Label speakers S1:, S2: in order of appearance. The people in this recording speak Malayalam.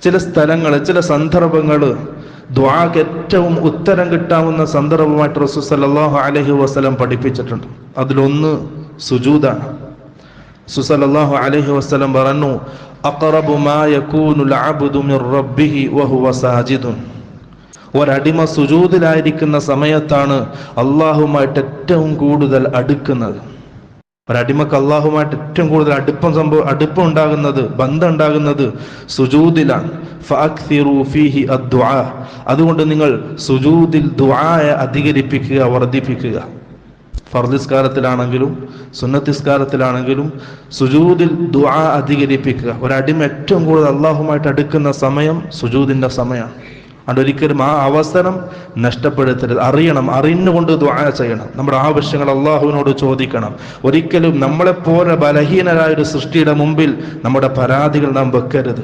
S1: ചില സ്ഥലങ്ങൾ, ചില സന്ദർഭങ്ങൾ ദുആക്ക് ഏറ്റവും ഉത്തരം കിട്ടാവുന്ന സന്ദർഭമായിട്ട് റസൂൽ സല്ലല്ലാഹു അലൈഹി വസല്ലം പഠിപ്പിച്ചിട്ടുണ്ട്. അതിലൊന്ന് സുജൂദാണ്. റസൂൽ സല്ലല്ലാഹു അലൈഹി വസല്ലം പറഞ്ഞു, അഖറബു മാ യകൂനുൽ അബ്ദു മിർ റബ്ബിഹി വഹുവ സാജിദുൻ. ഒരടിമ സുജൂദിലായിരിക്കുന്ന സമയത്താണ് അള്ളാഹുമായിട്ട് ഏറ്റവും കൂടുതൽ അടുക്കുന്നത്. ഒരടിമക്ക് അള്ളാഹുമായിട്ട് ഏറ്റവും കൂടുതൽ അടുപ്പം ഉണ്ടാകുന്നത്, ബന്ധം ഉണ്ടാകുന്നത് സുജൂദിലാണ്. ഫഅക്സിറു ഫീഹി അദ്ദുആ. അതുകൊണ്ട് നിങ്ങൾ സുജൂദിൽ ദുആയെ അധികരിപ്പിക്കുക, വർദ്ധിപ്പിക്കുക. ഫർദ് നിസ്കാരത്തിലാണെങ്കിലും സുന്നത്ത് നിസ്കാരത്തിലാണെങ്കിലും സുജൂദിൽ ദുആ അധികരിപ്പിക്കുക. ഒരടിമ ഏറ്റവും കൂടുതൽ അള്ളാഹുമായിട്ട് അടുക്കുന്ന സമയം സുജൂദിന്റെ സമയമാണ്. അതൊരിക്കലും ആ അവസരം നഷ്ടപ്പെടുത്തരുത്. അറിഞ്ഞുകൊണ്ട് ദുആ ചെയ്യണം. നമ്മുടെ ആവശ്യങ്ങൾ അള്ളാഹുവിനോട് ചോദിക്കണം. ഒരിക്കലും നമ്മളെപ്പോലെ ബലഹീനരായ ഒരു സൃഷ്ടിയുടെ മുമ്പിൽ നമ്മുടെ പരാതികൾ നാം വെക്കരുത്.